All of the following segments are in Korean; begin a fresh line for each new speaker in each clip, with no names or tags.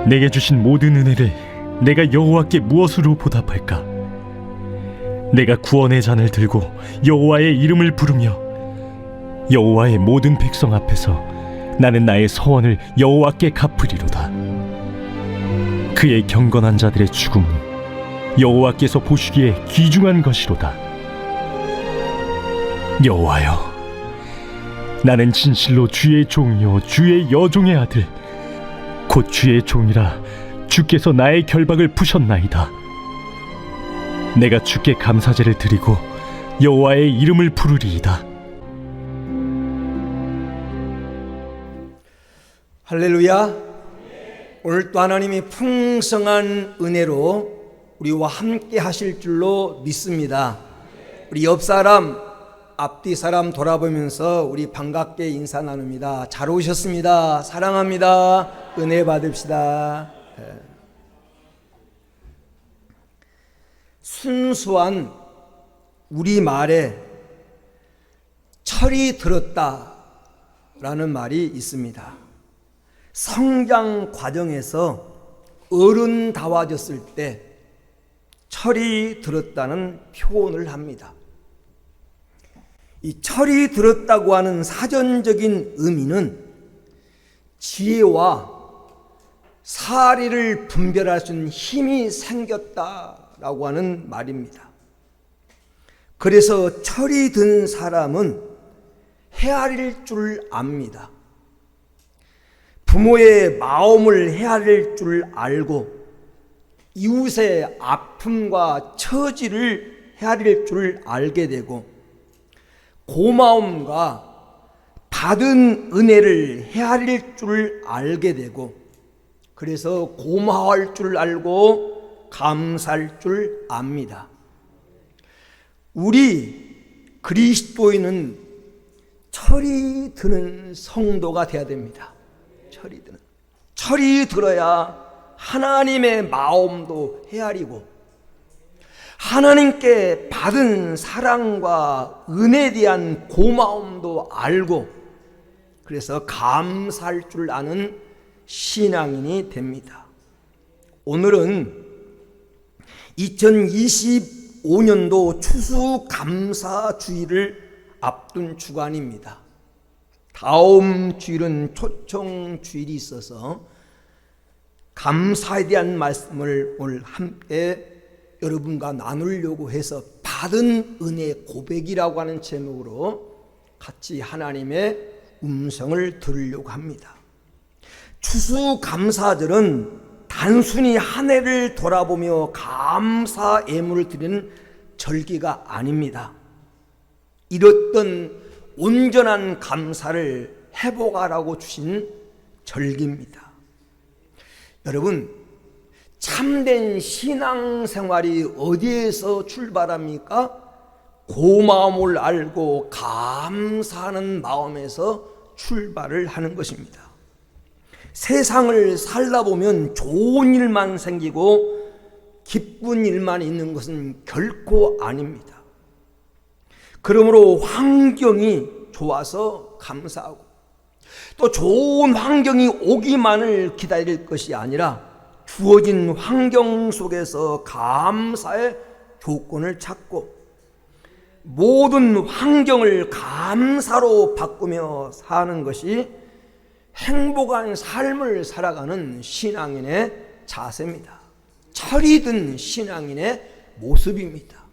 내게 주신 모든 은혜를 내가 여호와께 무엇으로 보답할까? 내가 구원의 잔을 들고 여호와의 이름을 부르며 여호와의 모든 백성 앞에서 나는 나의 서원을 여호와께 갚으리로다. 그의 경건한 자들의 죽음은 여호와께서 보시기에 귀중한 것이로다. 여호와여, 나는 진실로 주의 종이요 주의 여종의 아들 곧 주의 종이라 주께서 나의 결박을 푸셨나이다. 내가 주께 감사제를 드리고 여호와의 이름을 부르리이다.
할렐루야. 오늘 또 하나님이 풍성한 은혜로 우리와 함께 하실 줄로 믿습니다. 우리 옆 사람, 앞뒤 사람 돌아보면서 우리 반갑게 인사 나눕니다. 잘 오셨습니다. 사랑합니다. 은혜 받읍시다. 순수한 우리말에 철이 들었다라는 말이 있습니다. 성장 과정에서 어른다워졌을 때 철이 들었다는 표현을 합니다. 이 철이 들었다고 하는 사전적인 의미는 지혜와 사리를 분별할 수 있는 힘이 생겼다라고 하는 말입니다. 그래서 철이 든 사람은 헤아릴 줄 압니다. 부모의 마음을 헤아릴 줄 알고 이웃의 아픔과 처지를 헤아릴 줄 알게 되고 고마움과 받은 은혜를 헤아릴 줄 알게 되고 그래서 고마워할 줄 알고 감사할 줄 압니다. 우리 그리스도인은 철이 드는 성도가 되어야 됩니다. 철이 들어야 하나님의 마음도 헤아리고 하나님께 받은 사랑과 은혜에 대한 고마움도 알고 그래서 감사할 줄 아는 신앙인이 됩니다. 오늘은 2025년도 추수감사주일을 앞둔 주간입니다. 다음 주일은 초청주일이 있어서 감사에 대한 말씀을 오늘 함께 여러분과 나누려고 해서 받은 은혜 고백이라고 하는 제목으로 같이 하나님의 음성을 들으려고 합니다. 추수감사절은 단순히 한 해를 돌아보며 감사 예물을 드리는 절기가 아닙니다. 이렇던 온전한 감사를 회복하라고 주신 절기입니다. 여러분, 참된 신앙생활이 어디에서 출발합니까? 고마움을 알고 감사하는 마음에서 출발을 하는 것입니다. 세상을 살다 보면 좋은 일만 생기고 기쁜 일만 있는 것은 결코 아닙니다. 그러므로 환경이 좋아서 감사하고 또 좋은 환경이 오기만을 기다릴 것이 아니라 주어진 환경 속에서 감사의 조건을 찾고 모든 환경을 감사로 바꾸며 사는 것이 행복한 삶을 살아가는 신앙인의 자세입니다. 철이 든 신앙인의 모습입니다.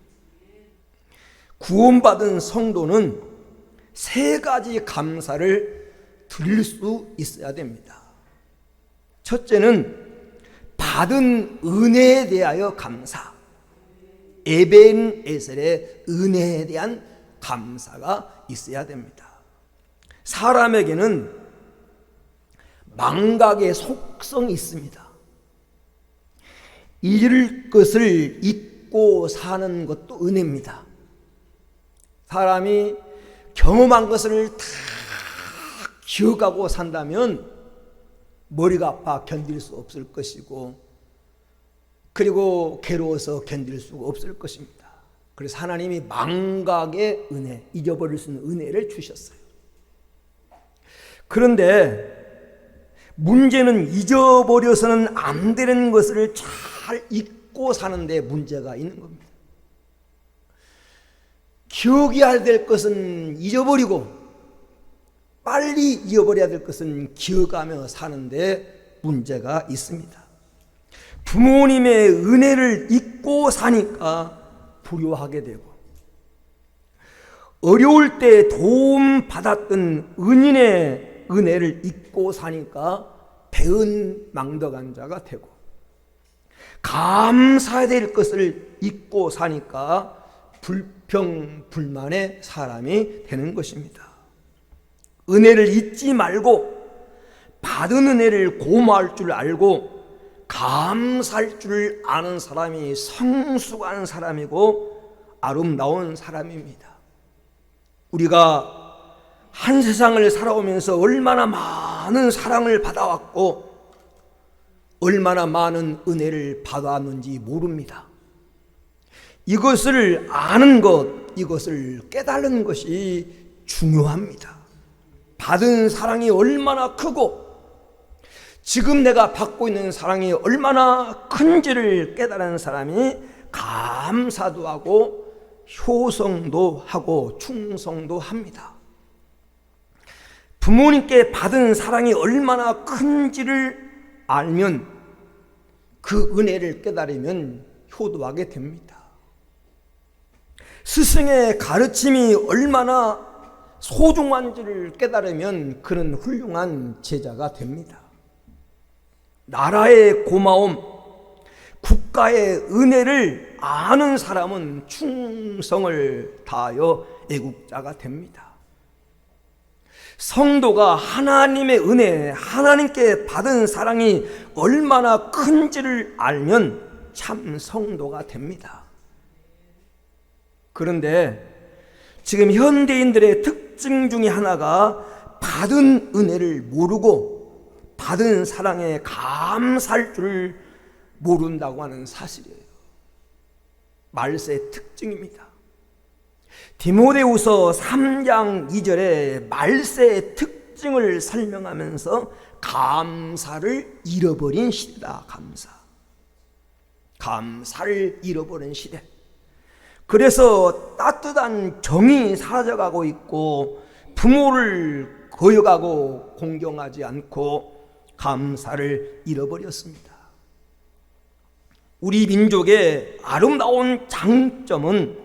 구원받은 성도는 세 가지 감사를 드릴 수 있어야 됩니다. 첫째는 받은 은혜에 대하여 감사, 에벤 에셀의 은혜에 대한 감사가 있어야 됩니다. 사람에게는 망각의 속성이 있습니다. 잃을 것을 잊고 사는 것도 은혜입니다. 사람이 경험한 것을 다 기억하고 산다면 머리가 아파 견딜 수 없을 것이고 그리고 괴로워서 견딜 수가 없을 것입니다. 그래서 하나님이 망각의 은혜, 잊어버릴 수 있는 은혜를 주셨어요. 그런데 문제는 잊어버려서는 안 되는 것을 잘 잊고 사는데 문제가 있는 겁니다. 기억해야 될 것은 잊어버리고 빨리 잊어버려야 될 것은 기억하며 사는데 문제가 있습니다. 부모님의 은혜를 잊고 사니까 불효하게 되고, 어려울 때 도움 받았던 은인의 은혜를 잊고 사니까 배은망덕한 자가 되고, 감사해야 될 것을 잊고 사니까 불평불만의 사람이 되는 것입니다. 은혜를 잊지 말고 받은 은혜를 고마울 줄 알고 감사할 줄 아는 사람이 성숙한 사람이고 아름다운 사람입니다. 우리가 한 세상을 살아오면서 얼마나 많은 사랑을 받아왔고 얼마나 많은 은혜를 받아왔는지 모릅니다. 이것을 아는 것, 이것을 깨달는 것이 중요합니다. 받은 사랑이 얼마나 크고 지금 내가 받고 있는 사랑이 얼마나 큰지를 깨달은 사람이 감사도 하고 효성도 하고 충성도 합니다. 부모님께 받은 사랑이 얼마나 큰지를 알면 그 은혜를 깨달으면 효도하게 됩니다. 스승의 가르침이 얼마나 소중한지를 깨달으면 그는 훌륭한 제자가 됩니다. 나라의 고마움, 국가의 은혜를 아는 사람은 충성을 다하여 애국자가 됩니다. 성도가 하나님의 은혜, 하나님께 받은 사랑이 얼마나 큰지를 알면 참 성도가 됩니다. 그런데 지금 현대인들의 특징 중에 하나가 받은 은혜를 모르고 받은 사랑에 감사할 줄 모른다고 하는 사실이에요. 말세의 특징입니다. 디모데후서 3장 2절에 말세의 특징을 설명하면서 감사를 잃어버린 시대다. 감사를 잃어버린 시대. 그래서 따뜻한 정이 사라져가고 있고 부모를 거역하고 공경하지 않고 감사를 잃어버렸습니다. 우리 민족의 아름다운 장점은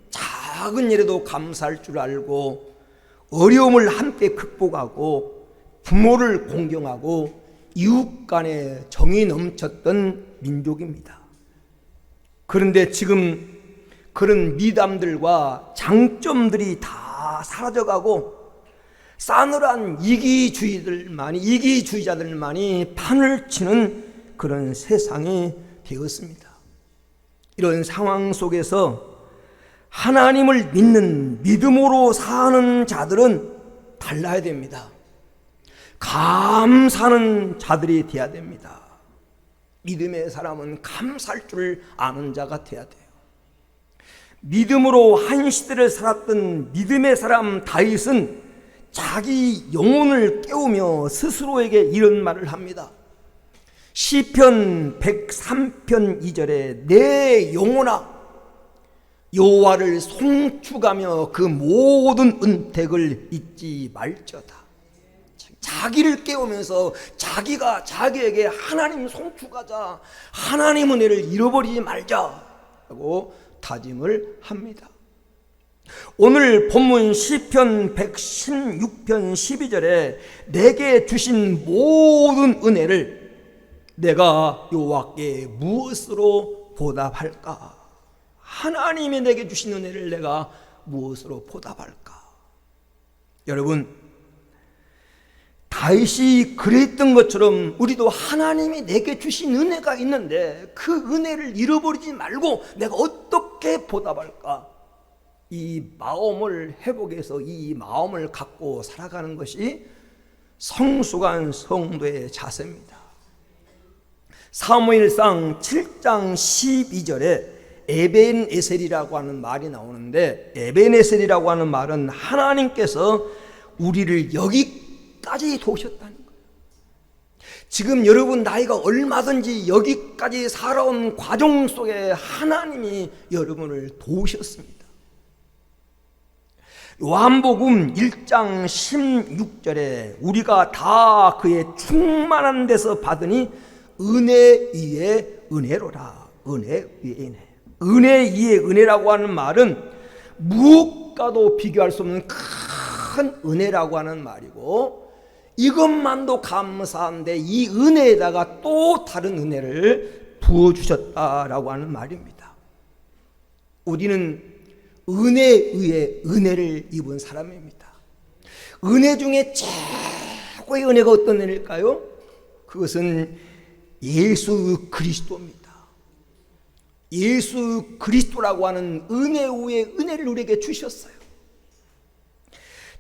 작은 일에도 감사할 줄 알고 어려움을 함께 극복하고 부모를 공경하고 이웃 간에 정이 넘쳤던 민족입니다. 그런데 지금 그런 미담들과 장점들이 다 사라져가고 싸늘한 이기주의자들만이 판을 치는 그런 세상이 되었습니다. 이런 상황 속에서 하나님을 믿는 믿음으로 사는 자들은 달라야 됩니다. 감사하는 자들이 되어야 됩니다. 믿음의 사람은 감사할 줄 아는 자가 되어야 돼요. 믿음으로 한 시대를 살았던 믿음의 사람 다윗은 자기 영혼을 깨우며 스스로에게 이런 말을 합니다. 시편 103편 2절에 내 영혼아 여호와를 송축하며 그 모든 은택을 잊지 말지어다. 자기를 깨우면서 자기가 자기에게 하나님 송축하자, 하나님 은혜를 잃어버리지 말자라고 다짐을 합니다. 오늘 본문 시편 116편 12절에 내게 주신 모든 은혜를 내가 여호와께 무엇으로 보답할까? 하나님이 내게 주신 은혜를 내가 무엇으로 보답할까? 여러분, 다윗이 그랬던 것처럼 우리도 하나님이 내게 주신 은혜가 있는데 그 은혜를 잃어버리지 말고 내가 어떻게 보답할까? 이 마음을 회복해서 이 마음을 갖고 살아가는 것이 성숙한 성도의 자세입니다. 사무엘상 7장 12절에 에벤에셀이라고 하는 말이 나오는데, 에벤에셀이라고 하는 말은 하나님께서 우리를 여기까지 여기까지 도우셨다는 거예요. 지금 여러분 나이가 얼마든지 여기까지 살아온 과정 속에 하나님이 여러분을 도우셨습니다. 요한복음 1장 16절에 우리가 다 그의 충만한 데서 받으니 은혜 위에 은혜로라. 은혜 위에 은혜. 은혜 위에 은혜라고 하는 말은 무엇과도 비교할 수 없는 큰 은혜라고 하는 말이고, 이것만도 감사한데 이 은혜에다가 또 다른 은혜를 부어주셨다라고 하는 말입니다. 우리는 은혜 위에 은혜를 입은 사람입니다. 은혜 중에 최고의 은혜가 어떤 은혜일까요? 그것은 예수 그리스도입니다. 예수 그리스도라고 하는 은혜 위에 은혜를 우리에게 주셨어요.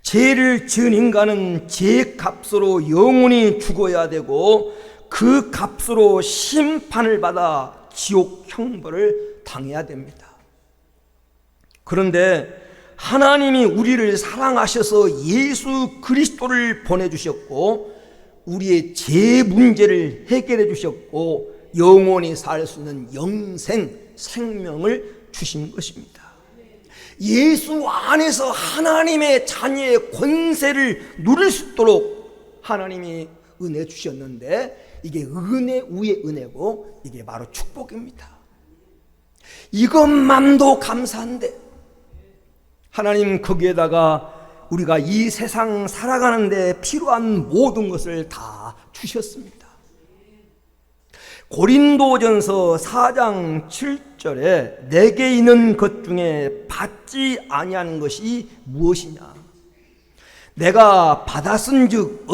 죄를 지은 인간은 죄 값으로 영원히 죽어야 되고 그 값으로 심판을 받아 지옥 형벌을 당해야 됩니다. 그런데 하나님이 우리를 사랑하셔서 예수 그리스도를 보내주셨고 우리의 죄 문제를 해결해 주셨고 영원히 살 수 있는 영생 생명을 주신 것입니다. 예수 안에서 하나님의 자녀의 권세를 누릴 수 있도록 하나님이 은혜 주셨는데, 이게 은혜 위에 은혜고 이게 바로 축복입니다. 이것만도 감사한데 하나님 거기에다가 우리가 이 세상 살아가는데 필요한 모든 것을 다 주셨습니다. 고린도전서 4장 7절에 내게 있는 것 중에 받지 아니하는 것이 무엇이냐? 내가 받았은즉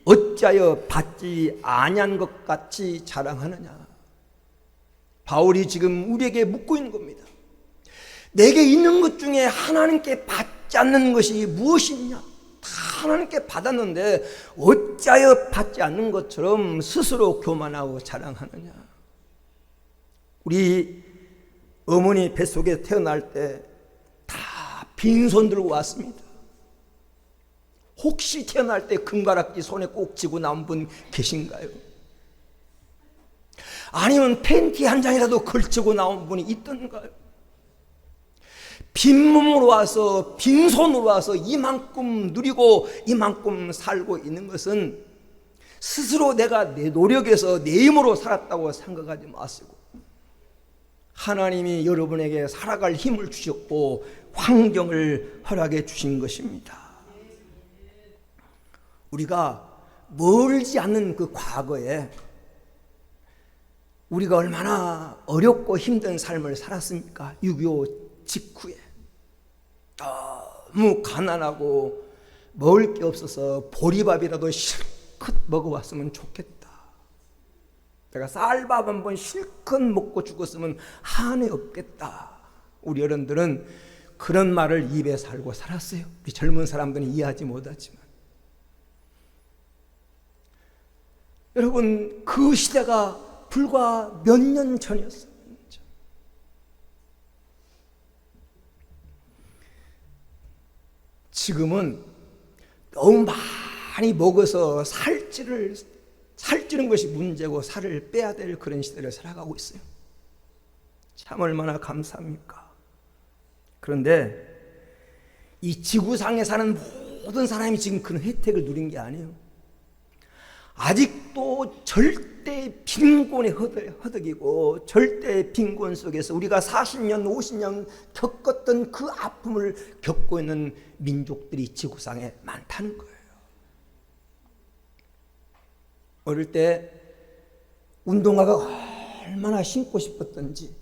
어찌하여 받지 아니한 것 같이 자랑하느냐? 바울이 지금 우리에게 묻고 있는 겁니다. 내게 있는 것 중에 하나님께 받지 않는 것이 무엇이냐? 다 하나님께 받았는데 어찌하여 받지 않는 것처럼 스스로 교만하고 자랑하느냐? 우리 어머니 뱃속에 태어날 때 다 빈손 들고 왔습니다. 혹시 태어날 때 금가락지 손에 꼭 쥐고 나온 분 계신가요? 아니면 팬티 한 장이라도 걸치고 나온 분이 있던가요? 빈몸으로 와서 빈손으로 와서 이만큼 누리고 이만큼 살고 있는 것은 스스로 내가 내 노력에서 내 힘으로 살았다고 생각하지 마시고 하나님이 여러분에게 살아갈 힘을 주셨고 환경을 허락해 주신 것입니다. 우리가 멀지 않는 그 과거에 우리가 얼마나 어렵고 힘든 삶을 살았습니까? 6.25 직후에 너무 가난하고 먹을 게 없어서 보리밥이라도 실컷 먹어왔으면 좋겠다. 내가 쌀밥 한 번 실컷 먹고 죽었으면 한해 없겠다. 우리 어른들은 그런 말을 입에 살고 살았어요. 우리 젊은 사람들은 이해하지 못하지만 여러분, 그 시대가 불과 몇 년 전이었어요. 지금은 너무 많이 먹어서 살찌는 것이 문제고 살을 빼야 될 그런 시대를 살아가고 있어요. 참 얼마나 감사합니까? 그런데 이 지구상에 사는 모든 사람이 지금 그런 혜택을 누린 게 아니에요. 아직도 절대 빈곤에 허덕이고 절대 빈곤 속에서 우리가 40년, 50년 겪었던 그 아픔을 겪고 있는 민족들이 지구상에 많다는 거예요. 어릴 때 운동화가 얼마나 신고 싶었던지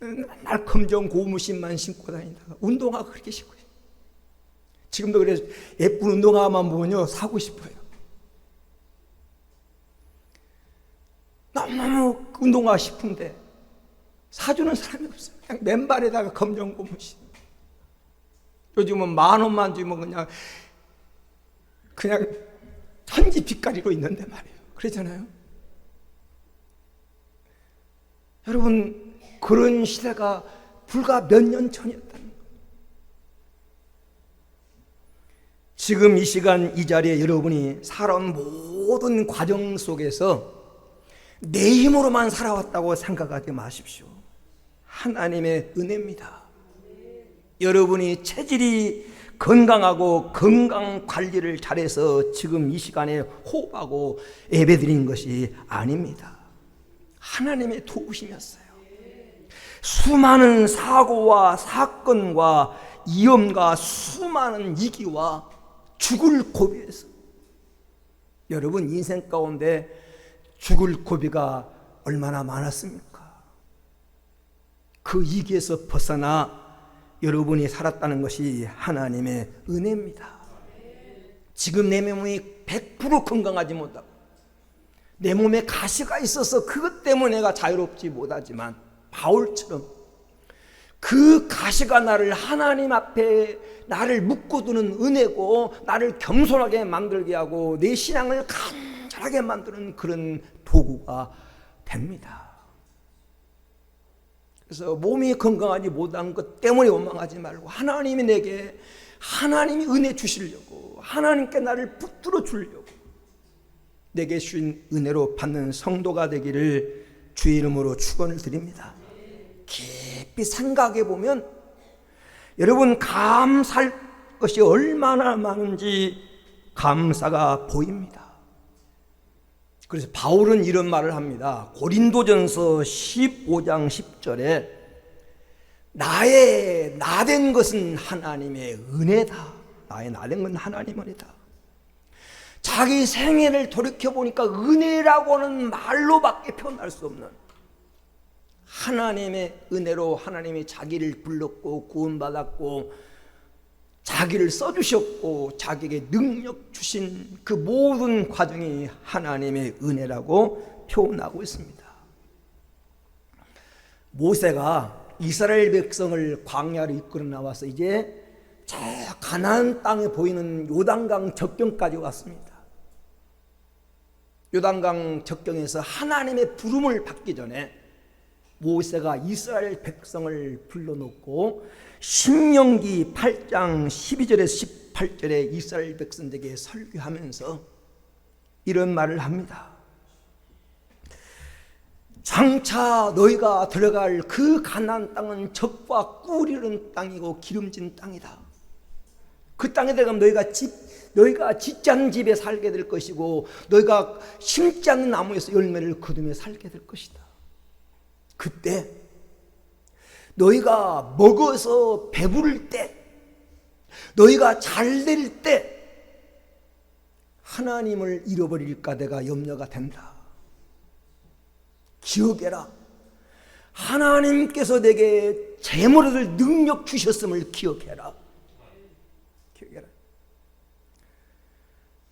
맨날 검정 고무신만 신고 다니다가 운동화가 그렇게 신고 싶어요. 지금도 그래서 예쁜 운동화만 보면요 사고 싶어요. 너무너무 운동화 싶은데 사주는 사람이 없어요. 그냥 맨발에다가 검정 고무신. 요즘은 10,000원만 주면 그냥 천지 빛깔이로 있는데 말이에요. 그러잖아요. 여러분, 그런 시대가 불과 몇 년 전이었다는 거예요. 지금 이 시간 이 자리에 여러분이 살아온 모든 과정 속에서 내 힘으로만 살아왔다고 생각하지 마십시오. 하나님의 은혜입니다. 여러분이 체질이 건강하고 건강 관리를 잘해서 지금 이 시간에 호흡하고 예배드린 것이 아닙니다. 하나님의 도우심이었어요. 수많은 사고와 사건과 위험과 수많은 위기와 죽을 고비에서 여러분 인생 가운데 죽을 고비가 얼마나 많았습니까? 그 위기에서 벗어나 여러분이 살았다는 것이 하나님의 은혜입니다. 지금 내 몸이 100% 건강하지 못하고 내 몸에 가시가 있어서 그것 때문에 내가 자유롭지 못하지만 바울처럼 그 가시가 나를 하나님 앞에 나를 묶어두는 은혜고 나를 겸손하게 만들게 하고 내 신앙을 간절하게 만드는 그런 도구가 됩니다. 그래서 몸이 건강하지 못한 것 때문에 원망하지 말고 하나님이 내게 하나님이 은혜 주시려고 하나님께 나를 붙들어 주려고 내게 주신 은혜로 받는 성도가 되기를 주의 이름으로 축원을 드립니다. 깊이 생각해 보면 여러분 감사할 것이 얼마나 많은지 감사가 보입니다. 그래서 바울은 이런 말을 합니다. 고린도전서 15장 10절에 나의 나된 것은 하나님의 은혜다. 나의 나된 건 하나님의 은혜다. 자기 생애를 돌이켜보니까 은혜라고 하는 말로밖에 표현할 수 없는 하나님의 은혜로 하나님이 자기를 불렀고 구원받았고 자기를 써주셨고 자기에게 능력 주신 그 모든 과정이 하나님의 은혜라고 표현하고 있습니다. 모세가 이스라엘 백성을 광야로 이끌어 나와서 이제 저 가나안 땅에 보이는 요단강 접경까지 왔습니다. 요단강 접경에서 하나님의 부름을 받기 전에 모세가 이스라엘 백성을 불러놓고 신명기 8장 12절에서 18절에 이스라엘 백성에게 설교하면서 이런 말을 합니다. 장차 너희가 들어갈 그 가나안 땅은 젖과 꿀이 흐르는 땅이고 기름진 땅이다. 그 땅에 들어가면 너희가 짓지 않은 집에 살게 될 것이고 너희가 심지 않는 나무에서 열매를 거두며 살게 될 것이다. 그때 너희가 먹어서 배부를 때 너희가 잘 될 때 하나님을 잃어버릴까 내가 염려가 된다. 기억해라. 하나님께서 내게 재물을 얻을 능력 주셨음을 기억해라. 기억해라.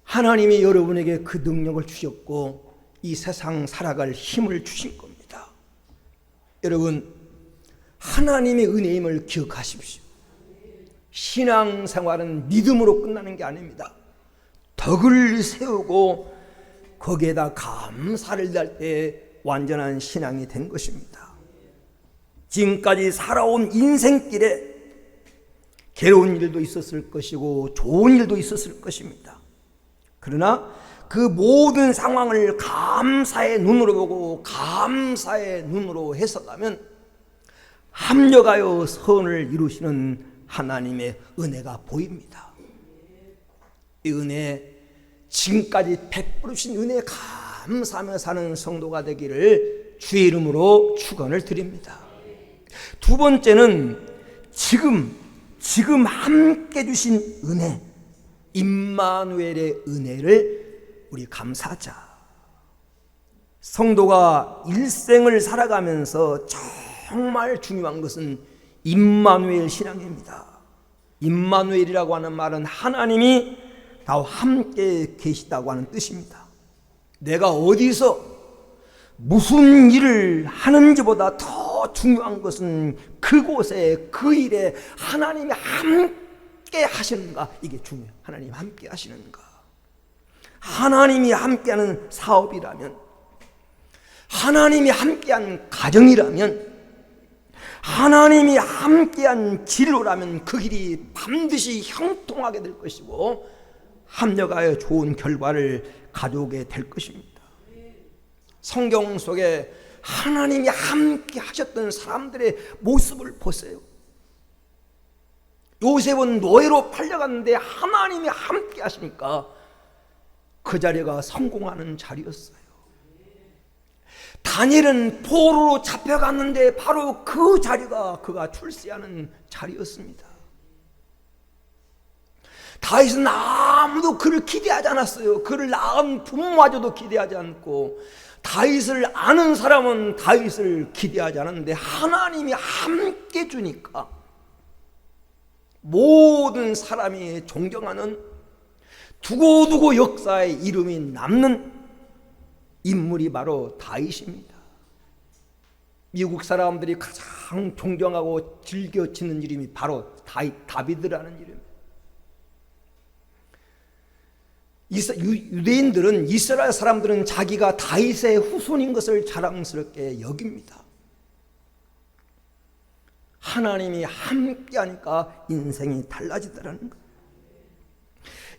하나님이 여러분에게 그 능력을 주셨고 이 세상 살아갈 힘을 주신 겁니다. 여러분 하나님의 은혜임을 기억하십시오. 신앙생활은 믿음으로 끝나는 게 아닙니다. 덕을 세우고 거기에다 감사를 할 때 완전한 신앙이 된 것입니다. 지금까지 살아온 인생길에 괴로운 일도 있었을 것이고 좋은 일도 있었을 것입니다. 그러나 그 모든 상황을 감사의 눈으로 보고 감사의 눈으로 해석하면 합력하여 선을 이루시는 하나님의 은혜가 보입니다. 이 은혜, 지금까지 베풀어 주신 은혜에 감사하며 사는 성도가 되기를 주의 이름으로 축원을 드립니다. 두 번째는 지금 함께 주신 은혜, 임마누엘의 은혜를 우리 감사하자. 성도가 일생을 살아가면서 정말 중요한 것은 임마누엘 신앙입니다. 임마누엘이라고 하는 말은 하나님이 나와 함께 계시다고 하는 뜻입니다. 내가 어디서 무슨 일을 하는지보다 더 중요한 것은 그곳에 그 일에 하나님이 함께 하시는가, 이게 중요해요. 하나님이 함께 하시는가. 하나님이 함께하는 사업이라면, 하나님이 함께한 가정이라면, 하나님이 함께한 진로라면 그 길이 반드시 형통하게 될 것이고 합력하여 좋은 결과를 가져오게 될 것입니다. 성경 속에 하나님이 함께 하셨던 사람들의 모습을 보세요. 요셉은 노예로 팔려갔는데 하나님이 함께 하시니까 그 자리가 성공하는 자리였어요. 다니엘은 포로로 잡혀갔는데 바로 그 자리가 그가 출세하는 자리였습니다. 다윗은 아무도 그를 기대하지 않았어요. 그를 낳은 부모마저도 기대하지 않고, 다윗을 아는 사람은 다윗을 기대하지 않았는데 하나님이 함께 주니까 모든 사람이 존경하는 두고두고 역사의 이름이 남는 인물이 바로 다윗입니다. 미국 사람들이 가장 존경하고 즐겨 짓는 이름이 바로 다비드라는 이름입니다. 유대인들은, 이스라엘 사람들은 자기가 다윗의 후손인 것을 자랑스럽게 여깁니다. 하나님이 함께하니까 인생이 달라지더라는 거예요.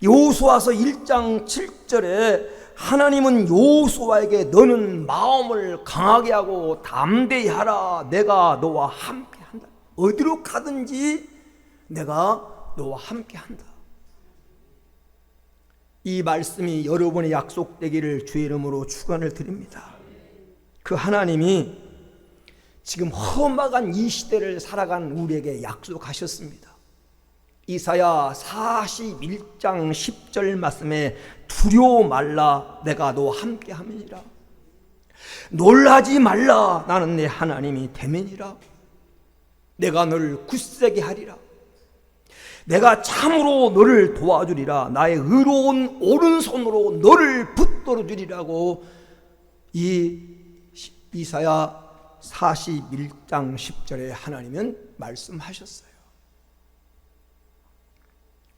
여호수아서 1장 7절에 하나님은 여호수아에게 너는 마음을 강하게 하고 담대히 하라. 내가 너와 함께한다. 어디로 가든지 내가 너와 함께한다. 이 말씀이 여러분의 약속되기를 주의 이름으로 축원을 드립니다. 그 하나님이 지금 험악한 이 시대를 살아간 우리에게 약속하셨습니다. 이사야 41장 10절 말씀에 두려워 말라 내가 너와 함께 함이니라. 놀라지 말라 나는 내 하나님이 됨이니라. 내가 너를 굳세게 하리라. 내가 참으로 너를 도와주리라. 나의 의로운 오른손으로 너를 붙들어 주리라고 이 이사야 41장 10절에 하나님은 말씀하셨어요.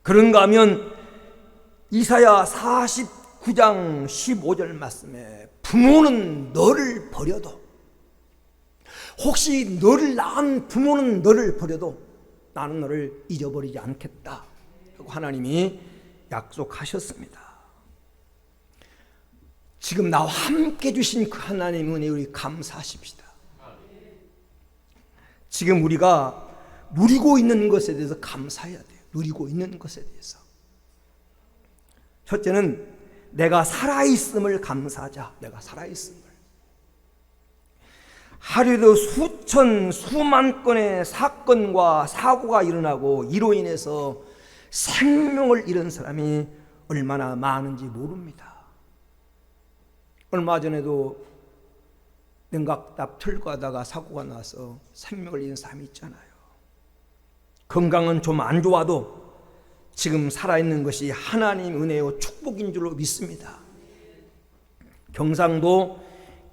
그런가 하면 이사야 49장 15절 말씀에 부모는 너를 버려도, 혹시 너를 낳은 부모는 너를 버려도 나는 너를 잊어버리지 않겠다 라고 하나님이 약속하셨습니다. 지금 나와 함께 주신 그 하나님 은혜 우리 감사하십시다. 지금 우리가 누리고 있는 것에 대해서 감사해야 돼요. 누리고 있는 것에 대해서. 첫째는 내가 살아있음을 감사하자. 내가 살아있음을. 하루에도 수천 수만 건의 사건과 사고가 일어나고 이로 인해서 생명을 잃은 사람이 얼마나 많은지 모릅니다. 얼마 전에도 냉각답 철거하다가 사고가 나서 생명을 잃은 사람이 있잖아요. 건강은 좀 안 좋아도 지금 살아있는 것이 하나님 은혜요 축복인 줄로 믿습니다. 경상도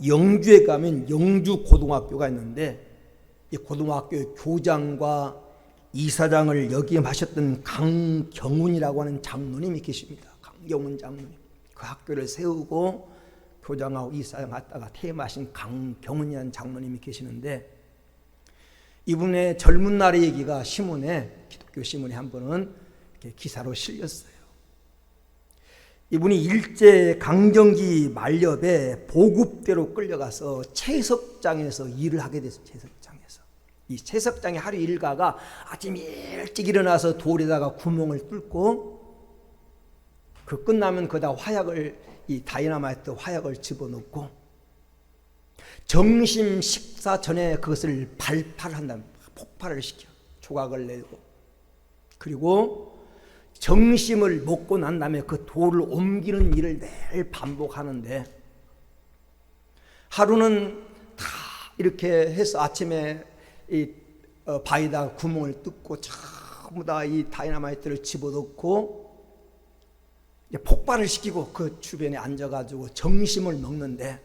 영주에 가면 영주 고등학교가 있는데 이 고등학교 교장과 이사장을 역임하셨던 강경훈이라고 하는 장로님이 계십니다. 강경훈 장로님. 그 학교를 세우고 교장하고 이사장 하다가 퇴임하신 강경훈이라는 장로님이 계시는데, 이분의 젊은 날의 얘기가 신문에, 기독교 신문에 한 번은 이렇게 기사로 실렸어요. 이분이 일제 강점기 만렵에 보급대로 끌려가서 채석장에서 일을 하게 됐어요. 채석장에서. 이 채석장의 하루 일과가 아침 일찍 일어나서 돌에다가 구멍을 뚫고, 그 끝나면 거기다 화약을, 이 다이나마이트 화약을 집어넣고 점심 식사 전에 그것을 발발한다면 폭발을 시켜 조각을 내고, 그리고 점심을 먹고 난 다음에 그 돌을 옮기는 일을 매일 반복하는데, 하루는 다 이렇게 해서 아침에 이 바위에다 구멍을 뚫고 전부 다 이 다이나마이트를 집어넣고 폭발을 시키고 그 주변에 앉아가지고 점심을 먹는데,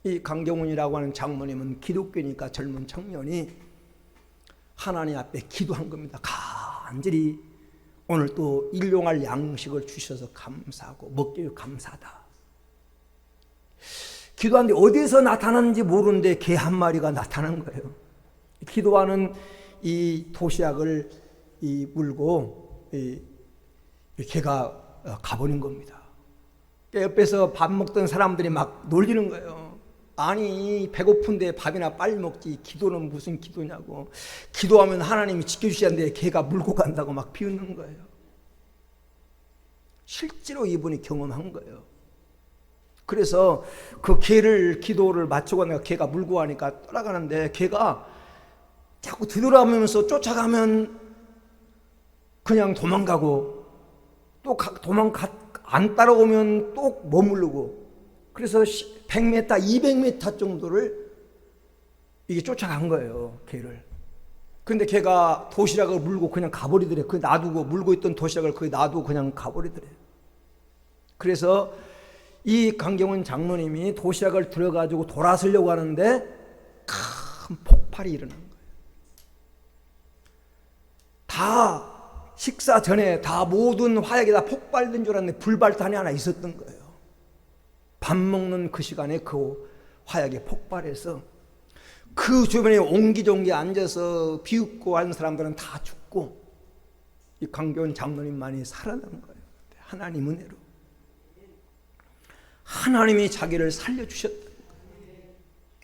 이 강경훈이라고 하는 장모님은 기독교니까 젊은 청년이 하나님 앞에 기도한 겁니다. 간절히 오늘 또 일용할 양식을 주셔서 감사하고 먹기 감사하다. 기도하는데 어디서 나타났는지 모르는데 개 한 마리가 나타난 거예요. 기도하는 이 도시락을 물고 이 개가 가버린 겁니다. 옆에서 밥 먹던 사람들이 막 놀리는 거예요. 아니 배고픈데 밥이나 빨리 먹지 기도는 무슨 기도냐고. 기도하면 하나님이 지켜주시는데 걔가 물고 간다고 막 비웃는 거예요. 실제로 이분이 경험한 거예요. 그래서 그 개를 기도를 마치고 내가 걔가 물고 가니까 따라가는데 걔가 자꾸 뒤돌아보면서 쫓아가면 그냥 도망가고 또 안 따라오면 또 머무르고 그래서 100m, 200m 정도를 이게 쫓아간 거예요, 걔를. 근데 걔가 도시락을 물고 그냥 가버리더래. 그 놔두고 물고 있던 도시락을 거기 놔두고 그냥 가버리더래. 그래서 이 강경원 장로님이 도시락을 들어가지고 돌아서려고 하는데 큰 폭발이 일어난 거예요. 다 식사 전에 다 모든 화약이 다 폭발된 줄 알았는데 불발탄이 하나 있었던 거예요. 밥 먹는 그 시간에 그 화약이 폭발해서 그 주변에 옹기종기 앉아서 비웃고 하는 사람들은 다 죽고 이 강경원 장로님만이 살아난 거예요. 하나님 은혜로. 하나님이 자기를 살려주셨다.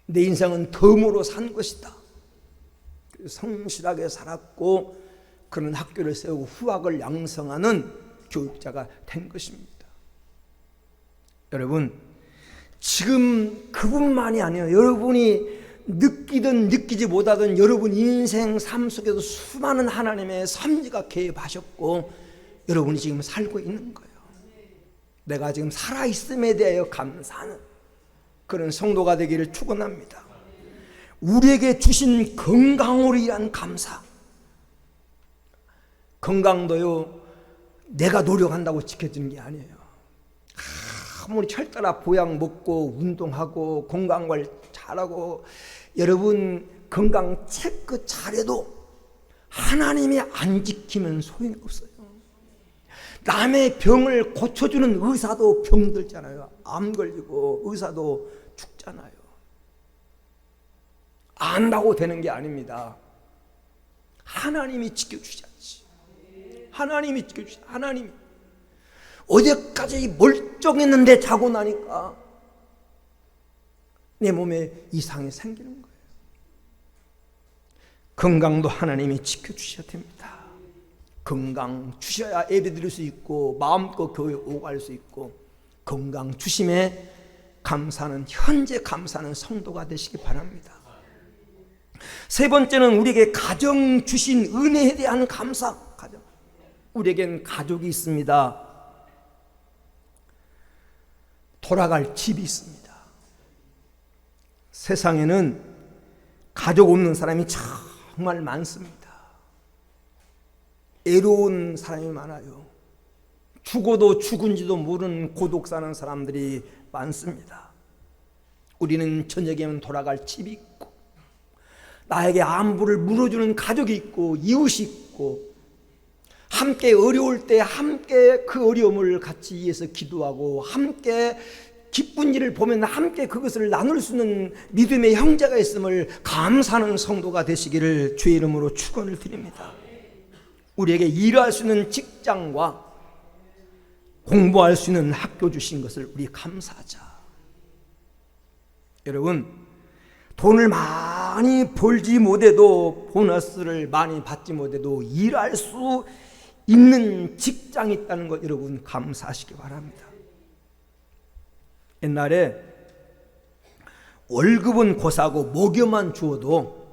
내 인생은 덤으로 산 것이다. 성실하게 살았고 그런 학교를 세우고 후학을 양성하는 교육자가 된 것입니다. 여러분, 지금 그분만이 아니에요. 여러분이 느끼든 느끼지 못하든 여러분 인생 삶 속에서 수많은 하나님의 섭리가 개입하셨고 여러분이 지금 살고 있는 거예요. 내가 지금 살아있음에 대하여 감사하는 그런 성도가 되기를 축원합니다. 우리에게 주신 건강으로 인한 감사. 건강도요 내가 노력한다고 지켜지는 게 아니에요. 아무리 철저히 보약 먹고 운동하고 건강관리 잘하고 여러분 건강 체크 잘해도 하나님이 안 지키면 소용이 없어요. 남의 병을 고쳐주는 의사도 병들잖아요. 암 걸리고 의사도 죽잖아요. 안다고 되는 게 아닙니다. 하나님이 지켜주셔야지. 하나님이 지켜주셔. 하나님이 어제까지 멀쩡했는데 자고 나니까 내 몸에 이상이 생기는 거예요. 건강도 하나님이 지켜주셔야 됩니다. 건강 주셔야 예배 드릴 수 있고 마음껏 교회 오고 갈 수 있고 건강 주심에 감사하는 현재 감사하는 성도가 되시기 바랍니다. 세 번째는 우리에게 가정 주신 은혜에 대한 감사. 가정. 우리에겐 가족이 있습니다. 돌아갈 집이 있습니다. 세상에는 가족 없는 사람이 정말 많습니다. 애로운 사람이 많아요. 죽어도 죽은지도 모르는 고독 사는 사람들이 많습니다. 우리는 저녁에는 돌아갈 집이 있고 나에게 안부를 물어주는 가족이 있고 이웃이 있고 함께 어려울 때 함께 그 어려움을 같이 위해서 기도하고 함께 기쁜 일을 보면 함께 그것을 나눌 수 있는 믿음의 형제가 있음을 감사하는 성도가 되시기를 주의 이름으로 축원을 드립니다. 우리에게 일할 수 있는 직장과 공부할 수 있는 학교 주신 것을 우리 감사하자. 여러분, 돈을 많이 벌지 못해도 보너스를 많이 받지 못해도 일할 수 있는 직장이 있다는 것 여러분 감사하시기 바랍니다. 옛날에 월급은 고사하고 먹여만 주어도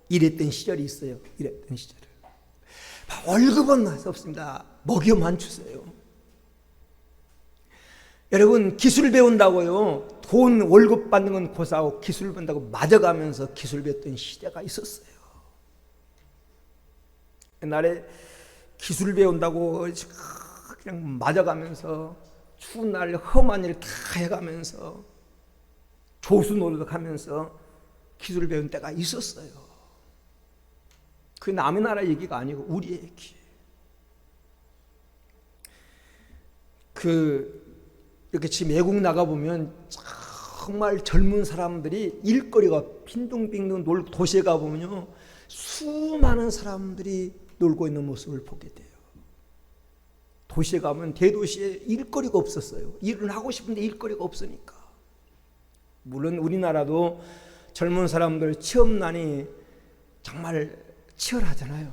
이랬던 시절이 있어요. 이랬던 시절. 월급은 없습니다. 먹여만 주세요. 여러분 기술 배운다고요. 돈 월급 받는 건 고사하고 기술 배운다고 맞아가면서 기술 배웠던 시대가 있었어요. 옛날에 기술 배운다고 그냥 맞아가면서 추운 날 험한 일 다 해가면서 조수 노릇하면서 기술 배운 때가 있었어요. 그 남의 나라 얘기가 아니고 우리 얘기. 이렇게 지금 외국 나가보면 정말 젊은 사람들이 일거리가 빈둥빈둥 놀고 도시에 가보면요 수많은 사람들이 놀고 있는 모습을 보게 돼요. 도시에 가면 대도시에 일거리가 없었어요. 일은 하고 싶은데 일거리가 없으니까. 물론 우리나라도 젊은 사람들 취업난이 정말 치열하잖아요.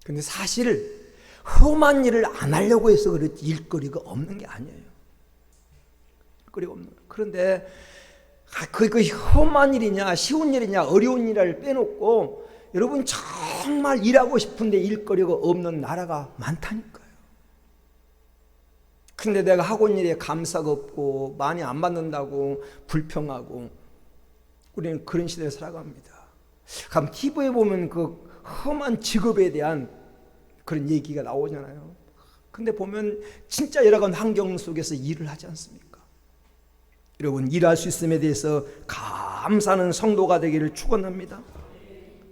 근데 사실 험한 일을 안 하려고 해서 그렇지 일거리가 없는 게 아니에요. 일거리가 없는 거예요. 그런데 그 험한 일이냐 쉬운 일이냐 어려운 일을 빼놓고 여러분 정말 일하고 싶은데 일거리가 없는 나라가 많다니까요. 근데 내가 하고 있는 일에 감사가 없고 많이 안 받는다고 불평하고 우리는 그런 시대에 살아갑니다. 그럼 TV에 보면 그 험한 직업에 대한 그런 얘기가 나오잖아요. 근데 보면 진짜 열악한 환경 속에서 일을 하지 않습니까? 여러분 일할 수 있음에 대해서 감사하는 성도가 되기를 축원합니다.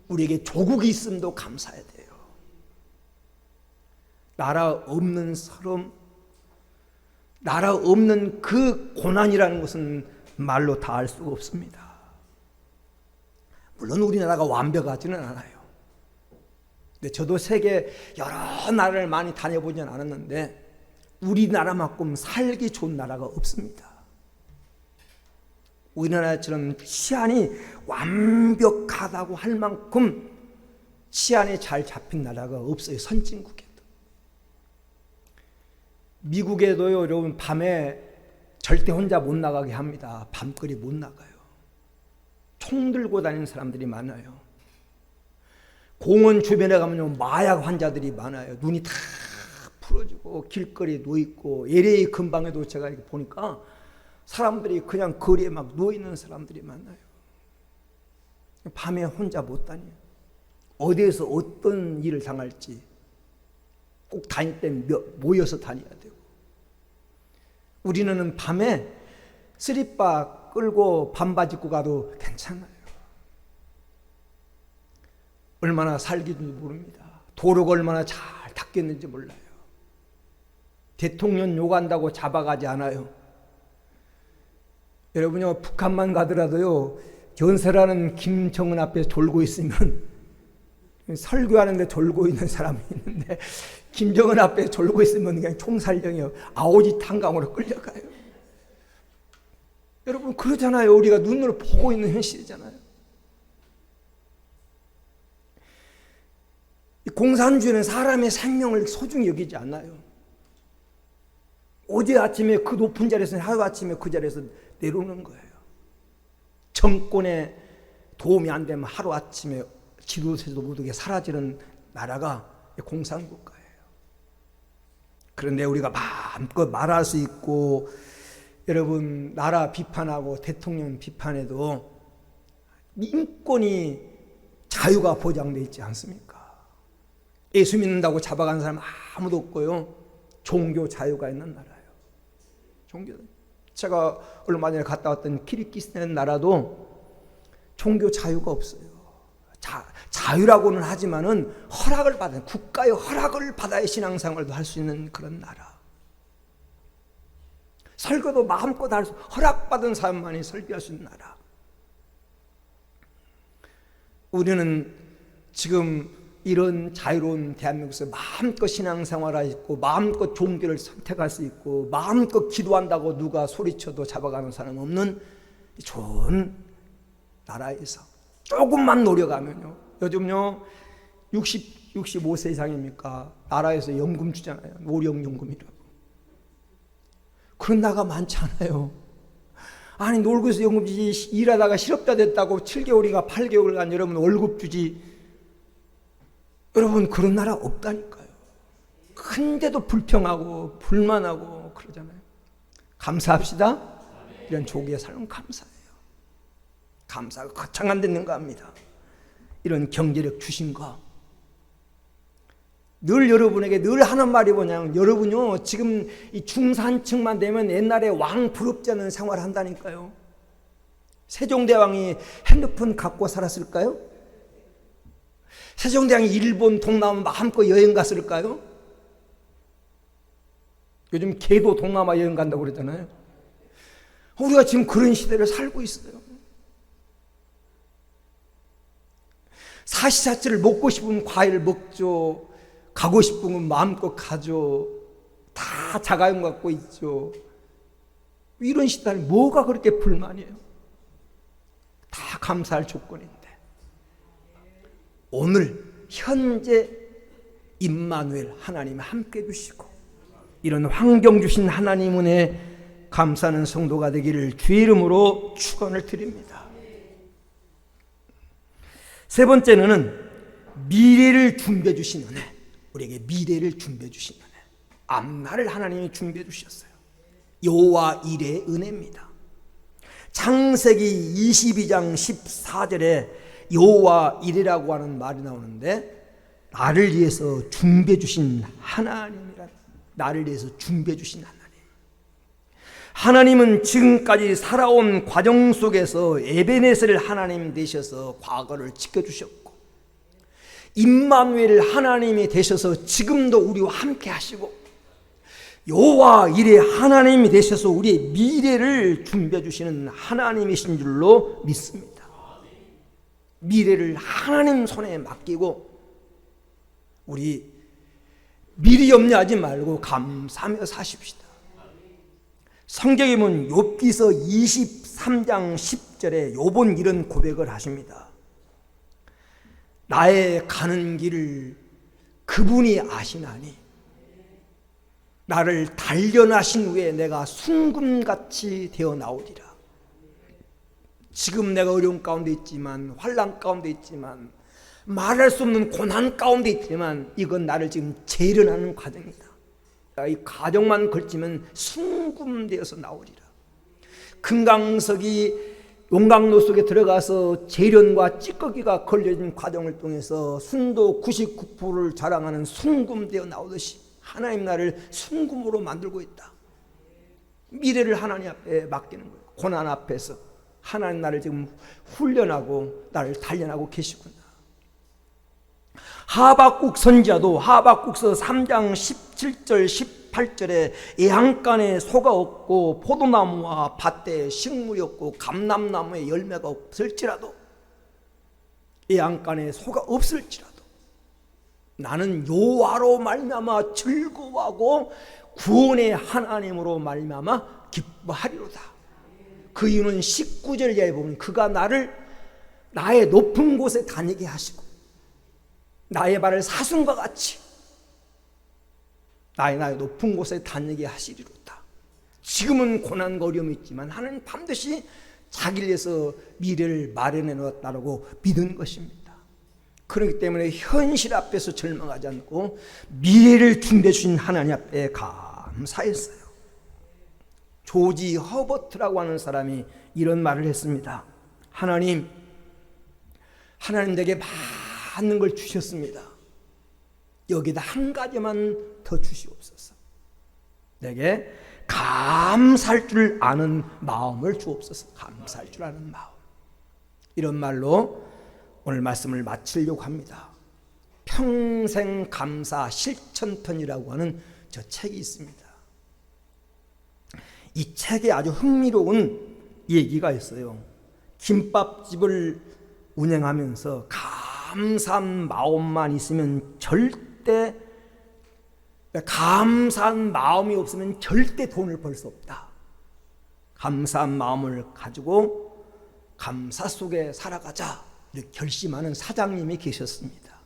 우리에게 조국이 있음도 감사해야 돼요. 나라 없는 서름, 나라 없는 그 고난이라는 것은 말로 다 알 수가 없습니다. 물론 우리나라가 완벽하지는 않아요. 근데 저도 세계 여러 나라를 많이 다녀보진 않았는데 우리나라만큼 살기 좋은 나라가 없습니다. 우리나라처럼 치안이 완벽하다고 할 만큼 치안이 잘 잡힌 나라가 없어요. 선진국에도. 미국에도요, 여러분 밤에 절대 혼자 못 나가게 합니다. 밤거리 못 나가요. 총 들고 다니는 사람들이 많아요. 공원 주변에 가면 마약 환자들이 많아요. 눈이 다 풀어지고 길거리에 누워있고 LA 근방에도 제가 이렇게 보니까 사람들이 그냥 거리에 막 누워있는 사람들이 많아요. 밤에 혼자 못 다녀요. 어디에서 어떤 일을 당할지 꼭 다닐 때 모여서 다녀야 되고 우리는 밤에 쓰리바 끌고 반바지 입고 가도 괜찮아요. 얼마나 살기인지 모릅니다. 도로가 얼마나 잘 닦였는지 몰라요. 대통령 욕한다고 잡아가지 않아요. 여러분요, 북한만 가더라도요, 연세라는 김정은 앞에 졸고 있으면 설교하는데 졸고 있는 사람이 있는데 김정은 앞에 졸고 있으면 그냥 총살령이요, 아오지 탄강으로 끌려가요. 여러분 그러잖아요. 우리가 눈으로 보고 있는 현실이잖아요. 공산주의는 사람의 생명을 소중히 여기지 않아요. 어제 아침에 그 높은 자리에서 하루아침에 그 자리에서 내려오는 거예요. 정권에 도움이 안 되면 하루아침에 지도세도 모두게 사라지는 나라가 공산국가예요. 그런데 우리가 마음껏 말할 수 있고 여러분 나라 비판하고 대통령 비판해도 인권이 자유가 보장되어 있지 않습니까? 예수 믿는다고 잡아가는 사람 아무도 없고요. 종교 자유가 있는 나라예요. 종교. 제가 얼마 전에 갔다 왔던 키르기스탄 나라도 종교 자유가 없어요. 자유라고는 하지만은 허락을 받은 국가의 허락을 받아야 신앙생활도 할 수 있는 그런 나라. 설교도 마음껏 할 수, 허락받은 사람만이 설교할 수 있는 나라. 우리는 지금 이런 자유로운 대한민국에서 마음껏 신앙생활할 수 있고 마음껏 종교를 선택할 수 있고 마음껏 기도한다고 누가 소리쳐도 잡아가는 사람 없는 좋은 나라에서 조금만 노력하면요. 요즘요 65세 이상입니까? 나라에서 연금 주잖아요. 노령연금이라고. 그런 나라가 많지 않아요. 아니 놀고 있어 연금 주지, 일하다가 실업자 됐다고 7개월인가 8개월간 여러분 월급 주지. 여러분 그런 나라 없다니까요. 근데도 불평하고 불만하고 그러잖아요. 감사합시다. 이런 조국의 삶은 감사해요. 감사가 거창한 데는가 합니다. 이런 경제력 주신 거. 늘 여러분에게 늘 하는 말이 뭐냐면 여러분요 지금 이 중산층만 되면 옛날에 왕 부럽지 않은 생활을 한다니까요. 세종대왕이 핸드폰 갖고 살았을까요? 세종대왕이 일본 동남아 마음껏 여행 갔을까요? 요즘 개도 동남아 여행 간다고 그러잖아요. 우리가 지금 그런 시대를 살고 있어요. 사시사철을 먹고 싶으면 과일 먹죠. 가고 싶으면 마음껏 가죠. 다 자가용 갖고 있죠. 이런 시대에 뭐가 그렇게 불만이에요? 다 감사할 조건인데. 오늘 현재 임마누엘 하나님이 함께 해주시고 이런 환경 주신 하나님 은혜에 감사하는 성도가 되기를 주의 이름으로 축원을 드립니다. 세 번째는 미래를 준비해 주신 은혜. 우리에게 미래를 준비해 주신 은혜. 앞날을 하나님이 준비해 주셨어요. 여호와 일의 은혜입니다. 창세기 22장 14절에 여호와 일이라고 하는 말이 나오는데, 나를 위해서 준비해 주신 하나님이란, 나를 위해서 준비해 주신 하나님. 하나님은 지금까지 살아온 과정 속에서 에베네셀 하나님 되셔서 과거를 지켜주셨고, 임마누엘 하나님이 되셔서 지금도 우리와 함께 하시고, 여호와 일의 하나님이 되셔서 우리의 미래를 준비해 주시는 하나님이신 줄로 믿습니다. 미래를 하나님 손에 맡기고 우리 미리 염려하지 말고 감사하며 사십시다. 성경에 보면 욥기서 23장 10절에 욥은 이런 고백을 하십니다. 나의 가는 길을 그분이 아시나니 나를 단련하신 후에 내가 순금같이 되어 나오리라. 지금 내가 어려운 가운데 있지만, 환난 가운데 있지만, 말할 수 없는 고난 가운데 있지만, 이건 나를 지금 재련하는 과정이다. 이 과정만 걸치면 순금되어서 나오리라. 금강석이 용광로 속에 들어가서 재련과 찌꺼기가 걸려진 과정을 통해서 순도 99%를 자랑하는 순금되어 나오듯이 하나님 나를 순금으로 만들고 있다. 미래를 하나님 앞에 맡기는 거예요. 고난 앞에서 하나님 나를 지금 훈련하고 나를 단련하고 계시구나. 하박국 선지자도 하박국서 3장 17절 18절에 애양간에 소가 없고 포도나무와 밭에 식물이 없고 감람나무에 열매가 없을지라도, 애양간에 소가 없을지라도 나는 여호와로 말미암아 즐거워하고 구원의 하나님으로 말미암아 기뻐하리로다. 그 이유는 19절 이하에 보면 그가 나를 나의 높은 곳에 다니게 하시고 나의 발을 사슴과 같이 나의 높은 곳에 다니게 하시리로다. 지금은 고난과 어려움이 있지만 하나님 반드시 자기를 위해서 미래를 마련해 놓았다고 믿은 것입니다. 그렇기 때문에 현실 앞에서 절망하지 않고 미래를 준비해 주신 하나님 앞에 감사했어요. 조지 허버트라고 하는 사람이 이런 말을 했습니다. 하나님 내게 많은 걸 주셨습니다. 여기다 한 가지만 더 주시옵소서. 내게 감사할 줄 아는 마음을 주옵소서. 감사할 줄 아는 마음. 이런 말로 오늘 말씀을 마치려고 합니다. 평생 감사 실천편이라고 하는 저 책이 있습니다. 이 책에 아주 흥미로운 얘기가 있어요. 김밥집을 운영하면서 감사한 마음만 있으면 절대, 감사한 마음이 없으면 절대 돈을 벌 수 없다. 감사한 마음을 가지고 감사 속에 살아가자 이렇게 결심하는 사장님이 계셨습니다.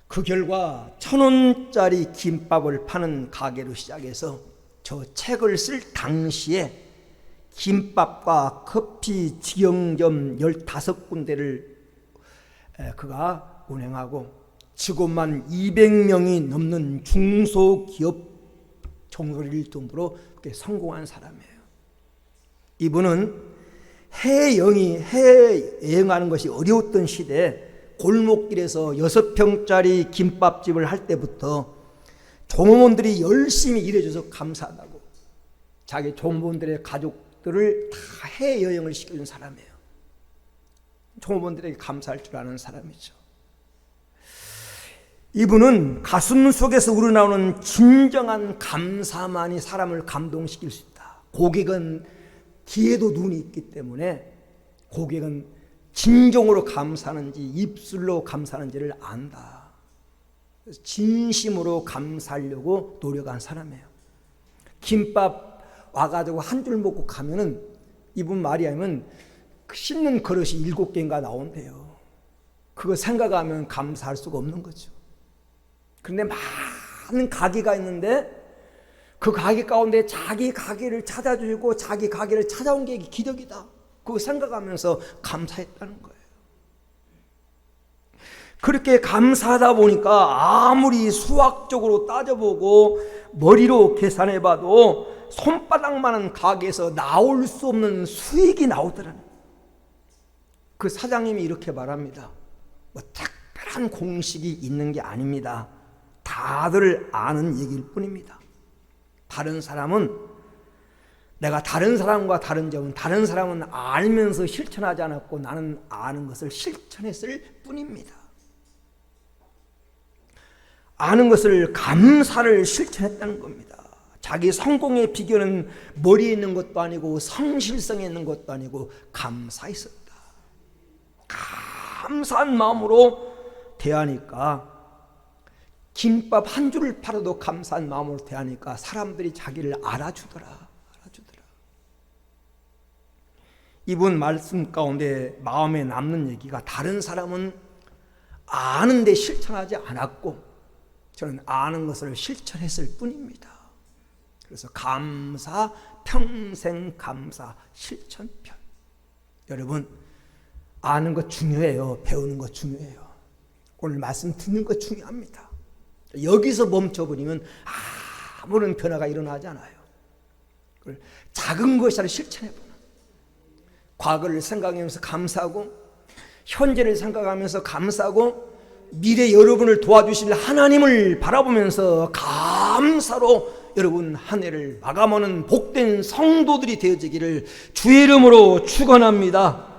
그 결과 1,000원짜리 김밥을 파는 가게로 시작해서 저 책을 쓸 당시에 김밥과 커피 직영점 15군데를 그가 운행하고 직원만 200명이 넘는 중소기업 정도일 정도로 성공한 사람이에요. 이분은 해외여행하는 것이 어려웠던 시대에 골목길에서 6평짜리 김밥집을 할 때부터 종업원들이 열심히 일해줘서 감사하다고 자기 종업원들의 가족들을 다 해외여행을 시켜준 사람이에요. 종업원들에게 감사할 줄 아는 사람이죠. 이분은 가슴 속에서 우러나오는 진정한 감사만이 사람을 감동시킬 수 있다. 고객은 뒤에도 눈이 있기 때문에 고객은 진정으로 감사하는지 입술로 감사하는지를 안다. 진심으로 감사하려고 노력한 사람이에요. 김밥 와가지고 한 줄 먹고 가면은 이분 말이 하면 씻는 그릇이 7개인가 나온대요. 그거 생각하면 감사할 수가 없는 거죠. 그런데 많은 가게가 있는데 그 가게 가운데 자기 가게를 찾아주고 자기 가게를 찾아온 게 기적이다. 그거 생각하면서 감사했다는 거예요. 그렇게 감사하다 보니까 아무리 수학적으로 따져보고 머리로 계산해봐도 손바닥만한 가게에서 나올 수 없는 수익이 나오더라는 거예요. 그 사장님이 이렇게 말합니다. 뭐 특별한 공식이 있는 게 아닙니다. 다들 아는 얘기일 뿐입니다. 다른 사람은 내가 다른 사람과 다른 점은 다른 사람은 알면서 실천하지 않았고 나는 아는 것을 실천했을 뿐입니다. 아는 것을 감사를 실천했다는 겁니다. 자기 성공의 비결은 머리에 있는 것도 아니고 성실성에 있는 것도 아니고 감사에 있었다. 감사한 마음으로 대하니까 김밥 한 줄을 팔아도 감사한 마음으로 대하니까 사람들이 자기를 알아주더라. 이분 말씀 가운데 마음에 남는 얘기가 다른 사람은 아는데 실천하지 않았고 저는 아는 것을 실천했을 뿐입니다. 그래서 감사, 평생 감사, 실천편. 여러분 아는 것 중요해요. 배우는 것 중요해요. 오늘 말씀 듣는 것 중요합니다. 여기서 멈춰버리면 아무런 변화가 일어나지 않아요. 작은 것이라도 실천해보는 과거를 생각하면서 감사하고 현재를 생각하면서 감사하고 미래 여러분을 도와주실 하나님을 바라보면서 감사로 여러분 한 해를 마감하는 복된 성도들이 되어지기를 주의 이름으로 축원합니다.